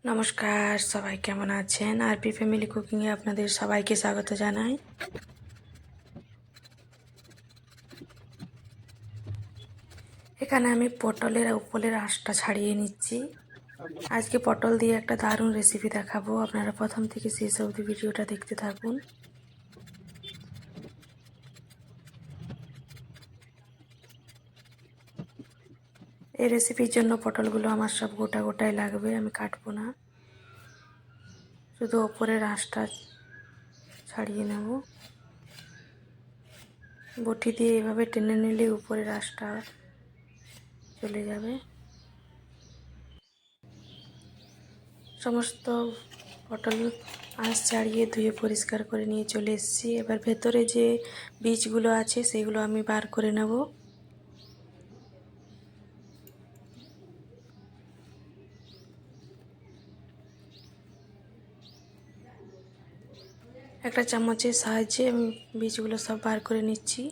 নমস্কার, সবাই কেমন আছেন? আরপি ফ্যামিলি কুকিংয়ে আপনাদের সবাইকে স্বাগত জানাই। এখানে আমি পটলের উপরের আঁশটা ছাড়িয়ে নিচ্ছি। আজকে পটল দিয়ে একটা দারুণ রেসিপি দেখাবো, আপনারা প্রথম থেকে শেষ অবধি ভিডিওটা দেখতে থাকুন। এই রেসিপির জন্য পটলগুলো আমার সব গোটা গোটাই লাগবে, আমি কাটবো না, শুধু ওপরের আঁশটা ছাড়িয়ে নেব। বটি দিয়ে এভাবে টেনে নিলে উপরের আঁশটা চলে যাবে। সমস্ত পটল আঁশ ছাড়িয়ে ধুয়ে পরিষ্কার করে নিয়ে চলে এসেছি। এবার ভেতরে যে বীজগুলো আছে সেগুলো আমি বার করে নেব। একটা চামচের সাহায্যে আমি বীজগুলো সব বার করে নিচ্ছি।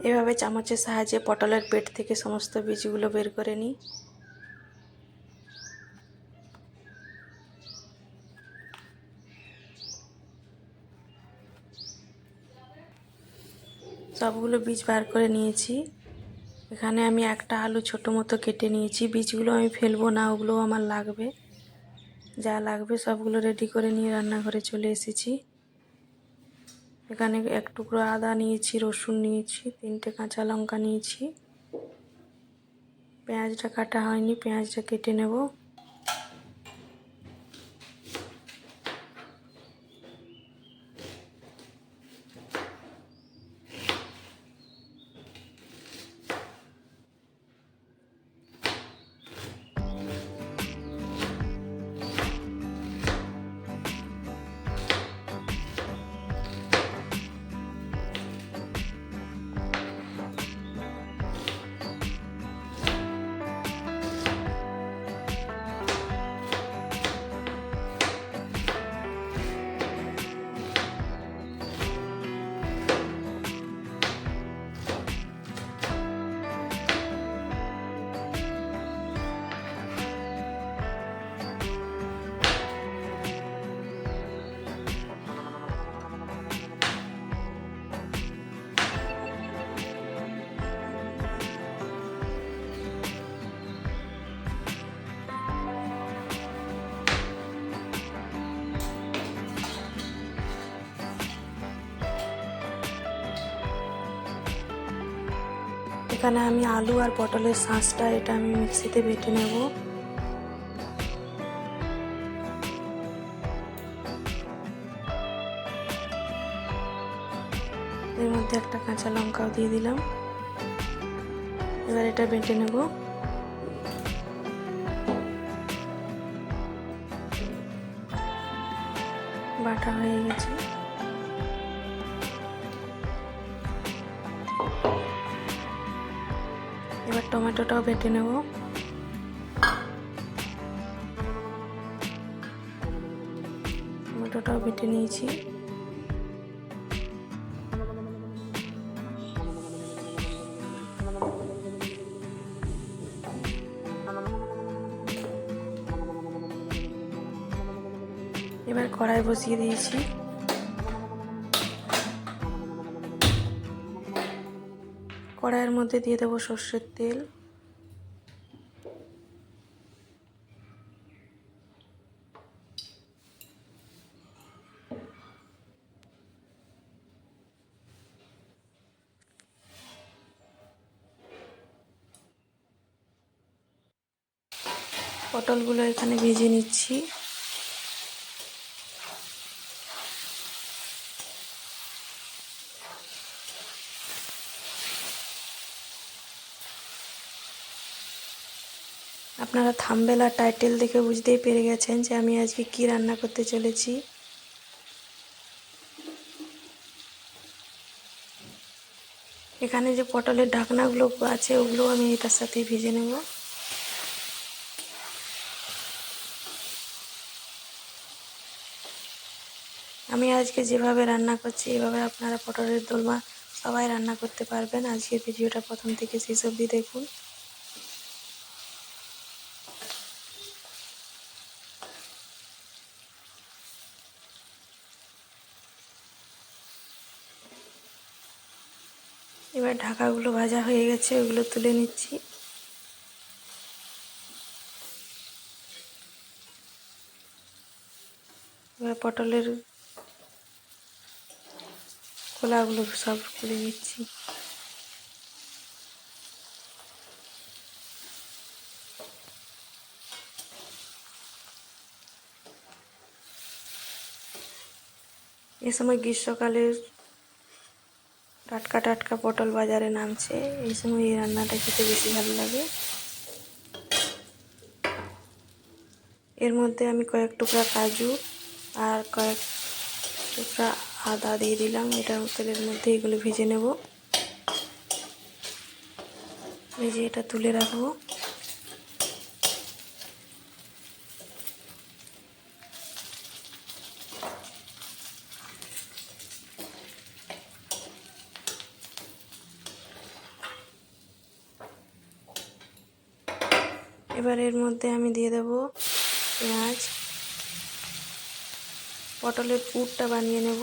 এভাবে চামচের সাহায্যে পটলের পেট থেকে সমস্ত বীজগুলো বের করে নিই। সবগুলো বীজ বার করে নিয়েছি। এখানে আমি একটা আলু ছোটো মতো কেটে নিয়েছি। বীজগুলো আমি ফেলবো না, ওগুলো আমার লাগবে। যা লাগবে সবগুলো রেডি করে নিয়ে রান্নাঘরে চলে এসেছি। এখানে এক টুকরো আদা নিয়েছি, রসুন নিয়েছি, 3টে কাঁচা লঙ্কা নিয়েছি। পেঁয়াজটা কাটা হয়নি, পেঁয়াজটা কেটে নেব। এখানে আমি আলু আর পটলের শাঁসটা এটা আমি মিক্সিতে বেটে নেব। এর মধ্যে একটা কাঁচা লঙ্কাও দিয়ে দিলাম। এবার এটা বেটে নেব। বাটা হয়ে গেছে। এবার টমেটোটাও বেটে নেব। টমেটোটাও বেটে নিয়েছি। এবার কড়াই বসিয়ে দিয়েছি। কড়াইয়ের মধ্যে দিয়ে দেবো সর্ষের তেল। পটলগুলো এখানে ভেজে নিচ্ছি। আপনারা থাম্বনেল আর টাইটেল দেখে বুঝতেই পেরে গেছেন যে আমি আজকে কি রান্না করতে চলেছি। এখানে যে পটলের ঢাকনাগুলো আছে ওগুলো আমি এটার সাথে ভেজে নেব। আমি আজকে যেভাবে রান্না করছি এভাবে আপনারা পটলের দোলমা সবাই রান্না করতে পারবেন। আজকের ভিডিওটা প্রথম থেকে শেষ অবধি দেখুন। এবার ঢাকাগুলো ভাজা হয়ে গেছে, ওগুলো তুলে নিচ্ছি। এবার পটলের খোলাগুলো সব তুলে নিচ্ছি। এ সময় গ্রীষ্মকালে টাটকা টাটকা পটল বাজারে নামছে, এই সময় এই রান্নাটা খেতে বেশি ভালো লাগে। এর মধ্যে আমি কয়েক টুকরা কাজু আর কয়েক টুকরা আদা দিয়ে দিলাম। এটার তেলের মধ্যে এগুলো ভেজে নেব, ভেজে এটা তুলে রাখবো। এবার এর মধ্যে আমি দিয়ে দেব পেঁয়াজ। পটলের পুরটা বানিয়ে নেব।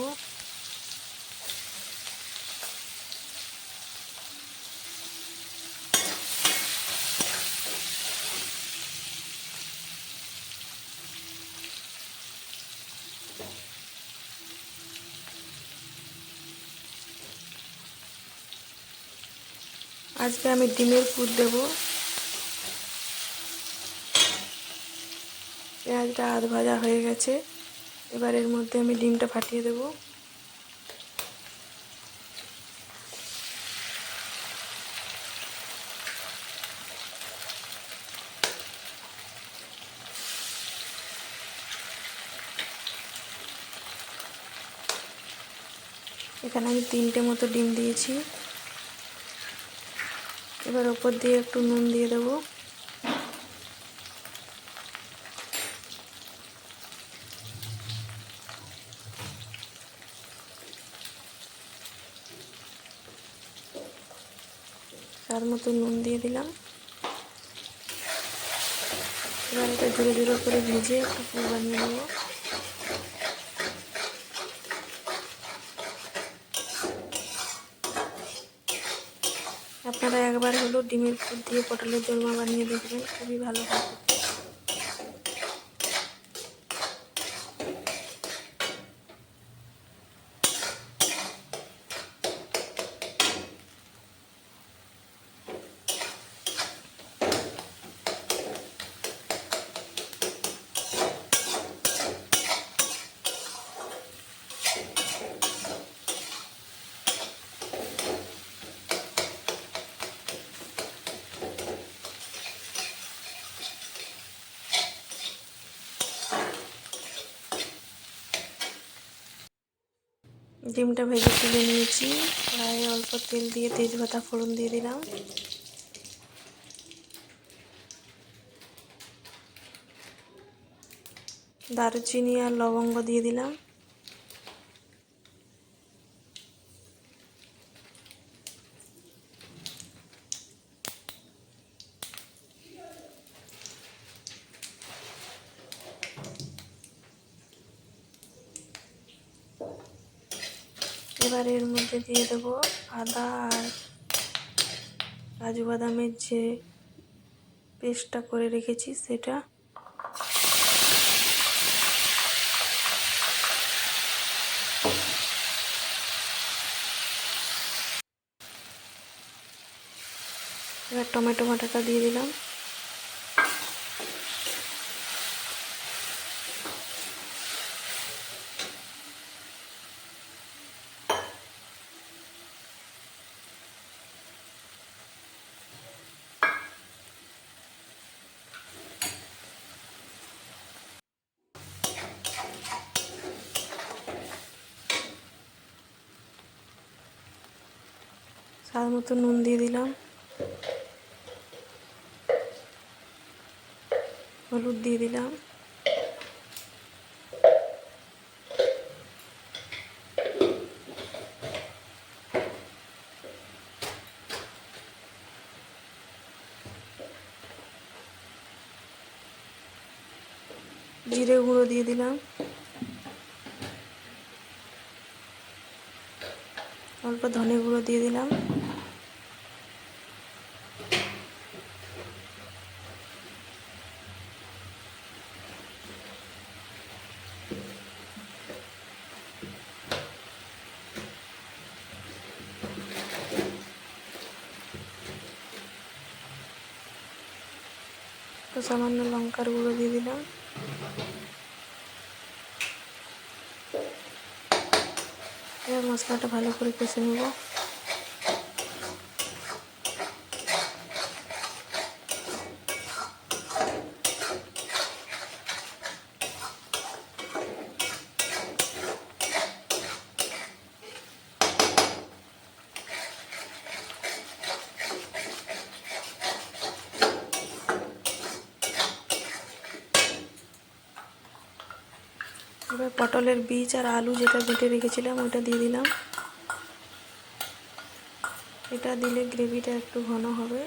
আজকে আমি ডিমের পুর দেব। পেঁয়াজটা আধ ভাজা হয়ে গেছে, এবার এর মধ্যে আমি ডিমটা ফাটিয়ে দেব। এখানে আমি 3টে মতো ডিম দিয়েছি। এবার ওপর দিয়ে একটু নুন দিয়ে দেবো। তার মতো নুন দিয়ে দিলাম। এবার এটা ধীরে ধীরে করে ভেজে একটা পুর বানিয়ে নেব। আপনারা একবার হলো ডিমের পুর দিয়ে পটলের দোলমা বানিয়ে দেখবেন, খুবই ভালো হয়। ডিমটা ভেজে তুলে নিয়েছি। কড়াইয়ে অল্প তেল দিয়ে তেজপাতা ফোড়ন দিয়ে দিলাম। দারুচিনি আর লবঙ্গ দিয়ে দিলাম। এবার এর মধ্যে দিয়ে দেবো আদা আর কাজু বাদামের যে পেস্টটা করে রেখেছি সেটা। এবার টমেটো বাটাটা দিয়ে দিলাম। স্বাদ মতো নুন দিয়ে দিলাম, হলুদ দিয়ে দিলাম, জিরে গুঁড়ো দিয়ে দিলাম, অল্প ধনে গুঁড়ো দিয়ে দিলাম, তো সামান্য লঙ্কার গুঁড়ো দিয়ে দিলাম। এবার মশলাটা ভালো করে কষে নেব। এবার পটলের বীজ আর আলু যেটা বেটে রেখেছিলাম ওটা দিয়ে দিলাম। এটা দিলে গ্রেভিটা একটু ঘন হবে।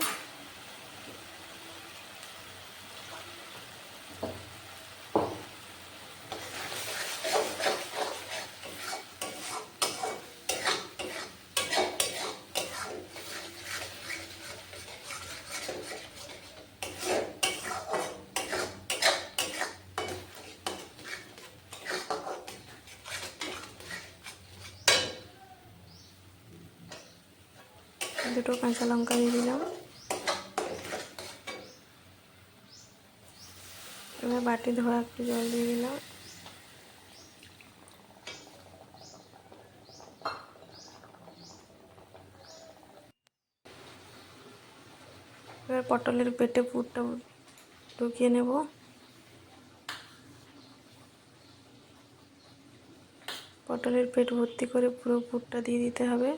দুটো কাঁচা লঙ্কা দিয়ে দিলাম। এবার বাটি ধোয়া একটু জল দিয়ে দিলাম। এবার পটলের পেটে পুরটা ঢুকিয়ে নেব। পটলের পেট ভর্তি করে পুরো পুরটা দিয়ে দিতে হবে।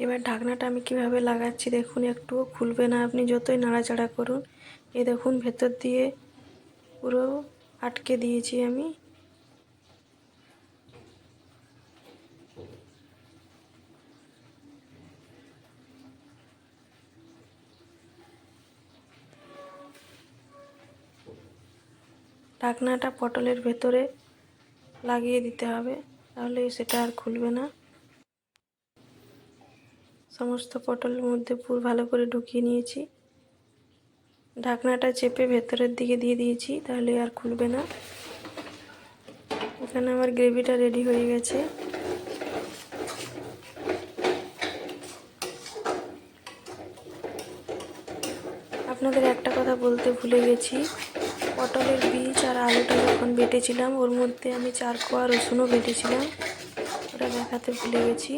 এবার ঢাকনাটা আমি কিভাবে লাগাচ্ছি দেখুন, একটুও খুলবে না আপনি যতই নাড়াচাড়া করুন। এই দেখুন ভেতর দিয়ে পুরো আটকে দিয়েছি আমি। ঢাকনাটা পটলের ভেতরে লাগিয়ে দিতে হবে, তাহলে সেটা আর খুলবে না। সমস্ত পটলের মধ্যে পুর ভালো করে ঢুকিয়ে নিয়েছি। ঢাকনাটা চেপে ভেতরের দিকে দিয়ে দিয়েছি, তাহলে আর খুলবে না। এখানে আমার গ্রেভিটা রেডি হয়ে গেছে। আপনাদের একটা কথা বলতে ভুলে গেছি, পটলের বীজ আর আলুটা যখন বেটেছিলাম ওর মধ্যে আমি 4 কোয়া রসুনও বেটেছিলাম, ওটা দেখাতে ভুলে গেছি।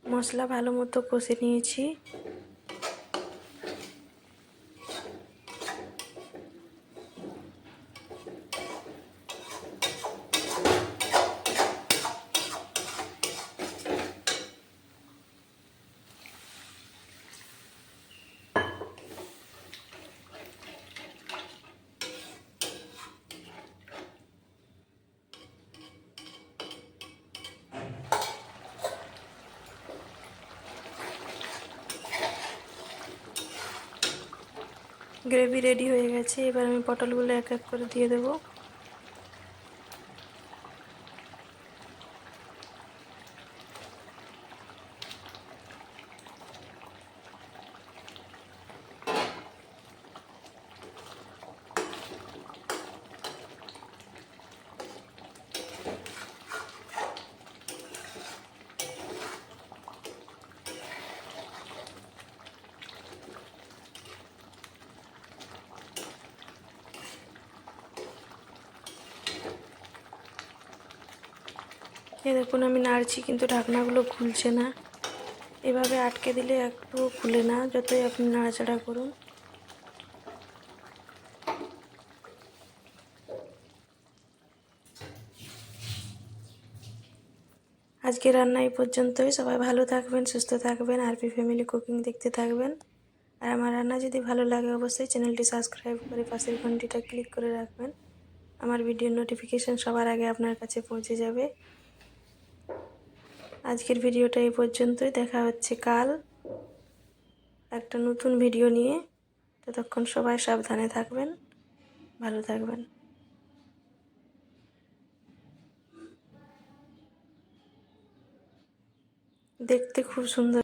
মশলা ভালো মতো কষে নিয়েছি। গ্রেভি রেডি হয়ে গেছে, এবার আমি পটলগুলো এক এক করে দিয়ে দেবো। এই দেখুন আমি নাড়ছি কিন্তু ঢাকনাগুলো খুলছে না। এভাবে আটকে দিলে একটুও খুলে না, যতই আপনি নাড়াচাড়া করুন। আজকে রান্না এই পর্যন্তই। সবাই ভালো থাকবেন, সুস্থ থাকবেন, আরপি ফ্যামিলি কুকিং দেখতে থাকবেন। আর আমার রান্না যদি ভালো লাগে অবশ্যই চ্যানেলটি সাবস্ক্রাইব করে পাশের ঘন্টিটা ক্লিক করে রাখবেন। আমার ভিডিওর নোটিফিকেশান সবার আগে আপনার কাছে পৌঁছে যাবে। আজকের ভিডিওটা এই পর্যন্তই। দেখা হচ্ছে কাল একটা নতুন ভিডিও নিয়ে। ততক্ষণ সবাই সাবধানে থাকবেন, ভালো থাকবেন। দেখতে খুব সুন্দর।